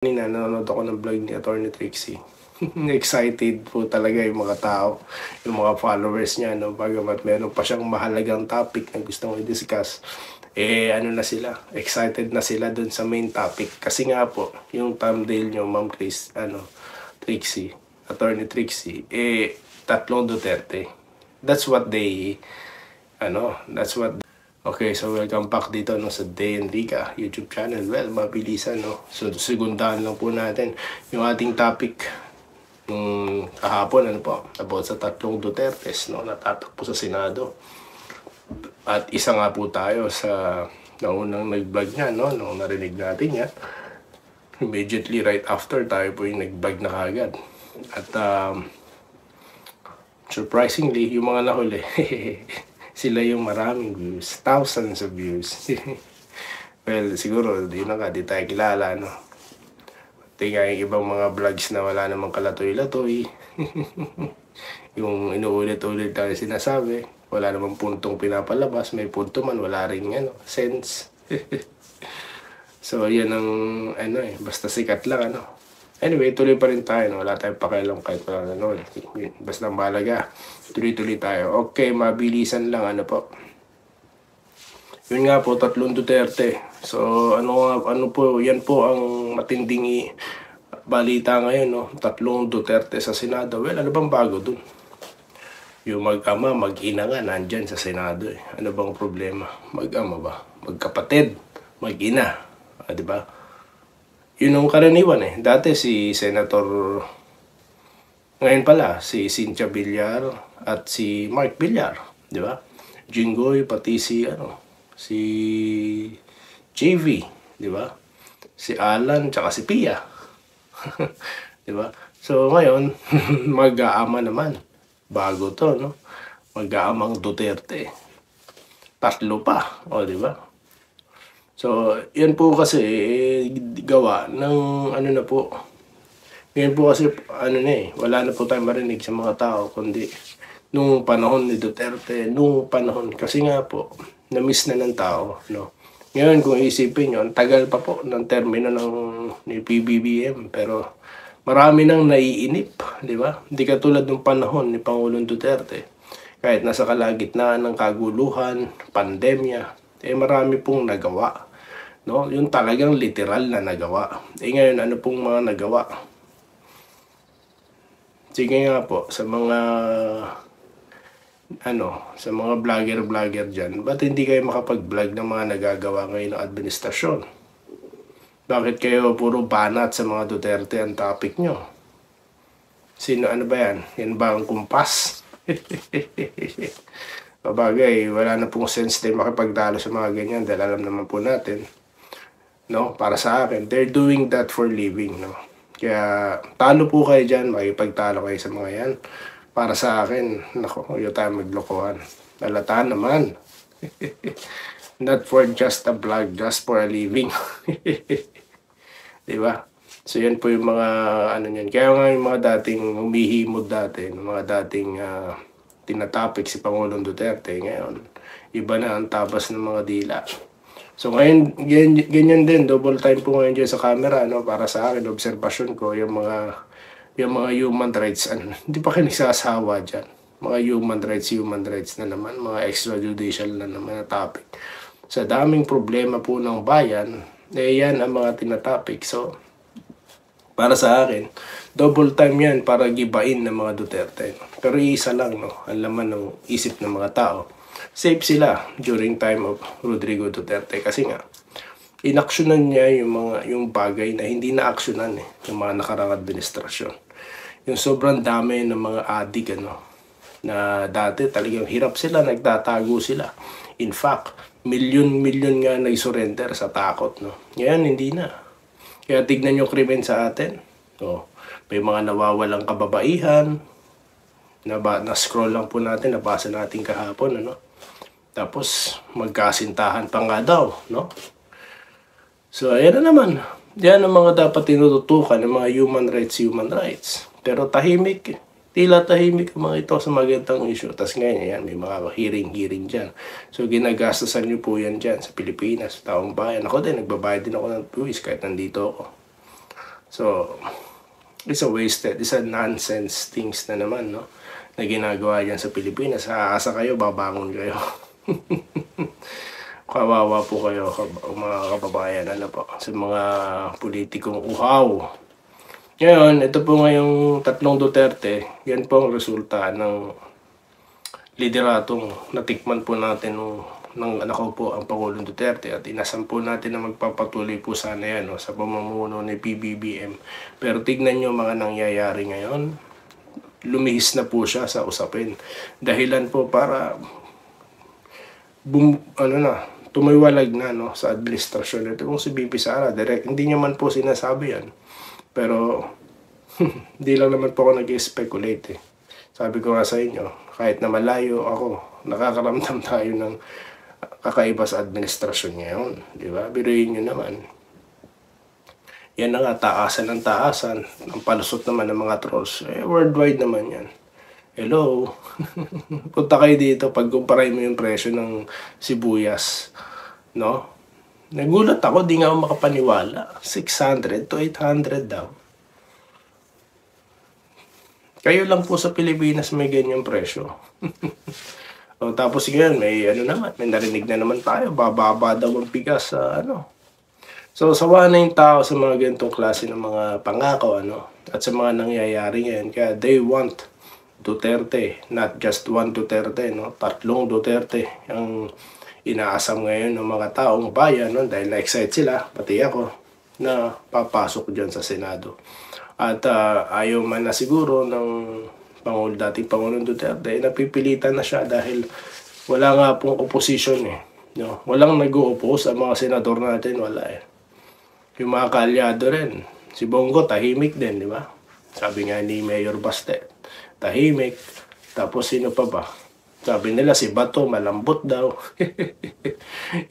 Kanina nanonood ako ng vlog ni Atty. Trixie. Excited po talaga yung mga tao, yung mga followers niya, no? Bagamat meron pa siyang mahalagang topic na gustong i-discuss. Ano na sila, excited na sila dun sa main topic. Kasi nga po, yung thumbnail nyo, Ma'am Chris, Trixie, Atty. Trixie, tatlong Duterte. That's what they, that's what. Okay, so welcome back dito sa Day Enrica YouTube channel. Well, mabilisan, no? So, segundahan lang po natin yung ating topic nung kahapon, about sa tatlong Dutertes, no? Natatakbo sa Senado. At isa nga po tayo sa naunang nag-vlog niya, no? Nung narinig natin yan. Immediately right after, tayo po yung nag-vlog na kagad. At surprisingly, yung mga nahuli, sila yung maraming views, thousands of views. Well, siguro, di tayo kilala, no? Tingnan yung ibang mga vlogs na wala namang kalatoy-latoy. Yung inuulit-ulit tayo sinasabi, wala namang puntong pinapalabas, may punto man, wala rin sense. So, yan ang, basta sikat lang, Anyway, tuloy pa rin tayo, no? Wala tayong pakialam kahit wala basta mahalaga. Tuloy-tuloy tayo. Okay, mabilisan lang, po. Yun nga po, tatlong Duterte. So, ano po, yan po ang matinding balita ngayon, no? Tatlong Duterte sa Senado. Well, ano bang bago dun? Yung mag-ama, mag-ina nga, nandyan sa Senado, Ano bang problema? Mag-ama ba? Magkapatid, mag-ina. Diba? Yun ang karaniwan, Dati si Senator, ngayon pala, si Cynthia Villar at si Mark Villar, di ba? Jinggoy, pati si JV, di ba? Si Alan, tsaka si Pia. Di ba? So ngayon, mag-aama naman. Bago to, no? Mag-aamang Duterte. Tatlo pa, di ba? So, yan po kasi gawa ng na po. Yan po kasi wala na po tayong marinig sa mga tao kundi nung panahon ni Duterte, kasi nga po na-miss na ng tao, no. Ngayon kung isipin niyo, tagal pa po ng termino ni PBBM, pero marami nang naiinip, di ba? Hindi katulad ng panahon ni Pangulong Duterte. Kahit nasa kalagitnaan ng kaguluhan, pandemya, marami pong nagawa. No, yung talagang literal na nagawa. Ngayon, ano pong mga nagawa? Sige nga po, sa mga sa mga vlogger dyan, ba't hindi kayo makapag-vlog ng mga nagagawa ngayon ng administrasyon? Bakit kayo puro banat sa mga Duterte ang topic nyo? Sino, ba yan? Yan ba ang kumpas? Babagay, wala na pong sense din makipagdalo sa mga ganyan dahil alam naman po natin, no, para sa akin, they're doing that for living, no. Kaya talo po kayo dyan, makipagtalo kayo sa mga yan. Para sa akin, yung tayo maglokohan. Lalataan naman. Not for just a vlog, just for a living. Diba? So yan po yung mga niyan. Kaya nga yung mga dating humihimod dati, yung mga dating tinatapik si Pangulong Duterte, ngayon iba na ang tabas ng mga dila. So ngayon, ganyan din, double time po ngayon dyan sa camera, para sa akin, obserbasyon ko, yung mga human rights, hindi pa kayo nagsasawa dyan. Mga human rights na naman, mga extrajudicial na naman na topic. Sa daming problema po ng bayan, yan ang mga tinatopic. So, para sa akin, double time yan para gibain ng mga Duterte. Pero isa lang, ang laman ng isip ng mga tao. Safe sila during time of Rodrigo Duterte kasi nga inaksyonan niya yung bagay na hindi na-aksyonan yung mga nakarang administrasyon. Yung sobrang dami ng mga adik na dati talagang hirap sila, nagtatago sila. In fact, milyon nga nag-surrender sa takot, Ngayon hindi na. Kaya tignan yung krimen sa atin. May mga nawawalang kababaihan. Na-scroll lang po natin, nabasa natin kahapon, Tapos, magkasintahan pa nga daw, So, ayan na naman. Yan ang mga dapat tinututukan ng mga human rights. Pero tila tahimik ang mga ito sa magandang issue. Tapos ngayon, yan, may mga hearing dyan. So, ginagastasan nyo po yan dyan sa Pilipinas, taong bayan. Ako din, nagbabayad din ako ng buwis kahit nandito ako. So, it's a nonsense things na naman, no? Na ginagawa dyan sa Pilipinas. Aasa kayo, babangon kayo. Kawawa po kayo, mga kababayan, ano po, sa mga politikong uhaw. Ngayon, ito po ngayong tatlong Duterte, yan po ang resulta ng lideratong natikman po natin ng anak ko po ang Pangulong Duterte, at inasam po natin na magpapatuloy po sana yan, no, sa pamumuno ni PBBM. Pero tignan nyo mga nangyayari ngayon, lumihis na po siya sa usapin. Dahilan po para tumiwalag na, no, sa administrasyon. Ito kung si BP Sara, direct, hindi niya man po sinasabi yan. Pero hindi lang naman po ako nag-speculate eh. Sabi ko nga sa inyo, kahit na malayo ako, nakakaramdam tayo ng kakaiba sa administrasyon ngayon. Di ba? Biruin nyo naman. Yan na nga, taasan ng taasan. Ang palusot naman ng mga trolls. Worldwide naman yan. Hello? Punta kayo dito, pagkumparay mo yung presyo ng sibuyas. No? Nagulat ako, di nga ako makapaniwala. 600 to 800 daw. Kayo lang po sa Pilipinas may ganyang presyo. O, tapos ngayon, may narinig na naman tayo, bababa daw ang bigas sa So, sawa na yung tao sa mga ganitong klase ng mga pangako, at sa mga nangyayari ngayon. Kaya they want Duterte, not just one Duterte, tatlong Duterte ang inaasam ngayon ng mga taong bayan, dahil na-excite sila, pati ako, na papasok dyan sa Senado. At ayaw man na siguro ng dating Pangulong Duterte, napipilitan na siya dahil wala nga pong opposition eh. No? Walang nag-o-oppose ang mga senador natin, wala eh. Yung mga kaalyado rin, si Bongo tahimik din, di ba? Sabi nga ni Mayor Baste, tahimik. Tapos sino pa ba? Sabi nila si Bato, malambot daw.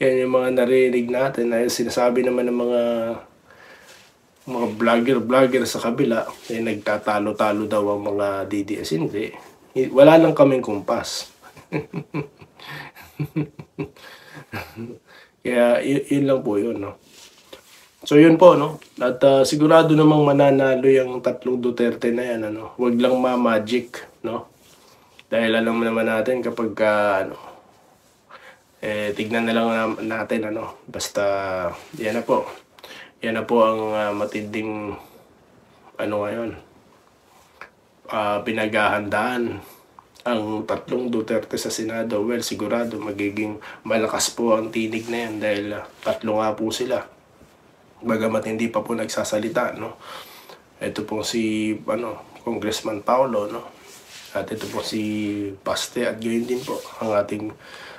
Yan yung mga narinig natin. Ay, sinasabi naman ng mga vlogger sa kabila, nagtatalo-talo daw ang mga DDS. Hindi. Wala lang kaming kumpas. Kaya yun lang po yun, no? So yun po, no? At sigurado namang mananalo yung tatlong Duterte na yan, Huwag lang ma-magic, no? Dahil alam naman natin kapag tignan na lang natin, basta yan na po. Yan na po ang matinding ngayon. Pinaghahandaan ang tatlong Duterte sa Senado. Well, sigurado magiging malakas po ang tinig na yan dahil tatlo nga po sila. Bagamat hindi pa po nagsasalita, no? Ito po si Congressman Paulo, no? At ito po si Baste, at gayon din po ang ating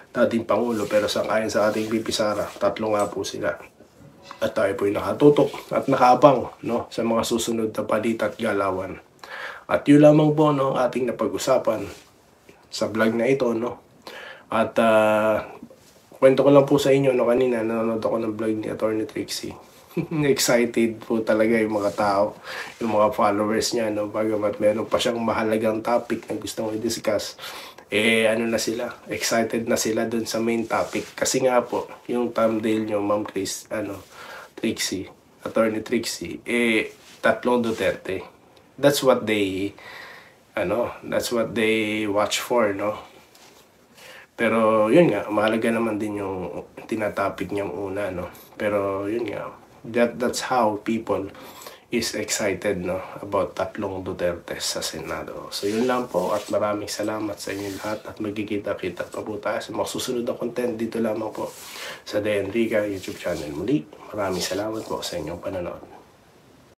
dating Pangulo. Pero ayon sa ating BP Sara, tatlo nga po sila. At tayo po ay nakatutok at nakaabang, no, sa mga susunod na balita at galawan. At yun lamang po, no, ating napag-usapan sa vlog na ito, no. At kwento ko lang po sa inyo, no, kanina nanonood ako ng vlog ni Atty. Trixie. Excited po talaga yung mga tao, yung mga followers niya, no, bagamat meron pa siyang mahalagang topic na gusto mong i-discuss. Na sila, excited na sila dun sa main topic. Kasi nga po, yung thumbnail nyo, Ma'am Chris, Trixie, Atty. Trixie, tatlong Duterte. That's what they watch for, no? Pero yun nga, mahalaga naman din yung tinatopic niyang una, no? Pero yun nga, that's how people is excited, no, about tatlong Duterte sa Senado. So yun lang po, at maraming salamat sa inyo lahat, at magkikita-kita pa po tayo sa mga susunod na content dito lamang po sa The Enrica YouTube channel. Muli, maraming salamat po sa inyong panonood.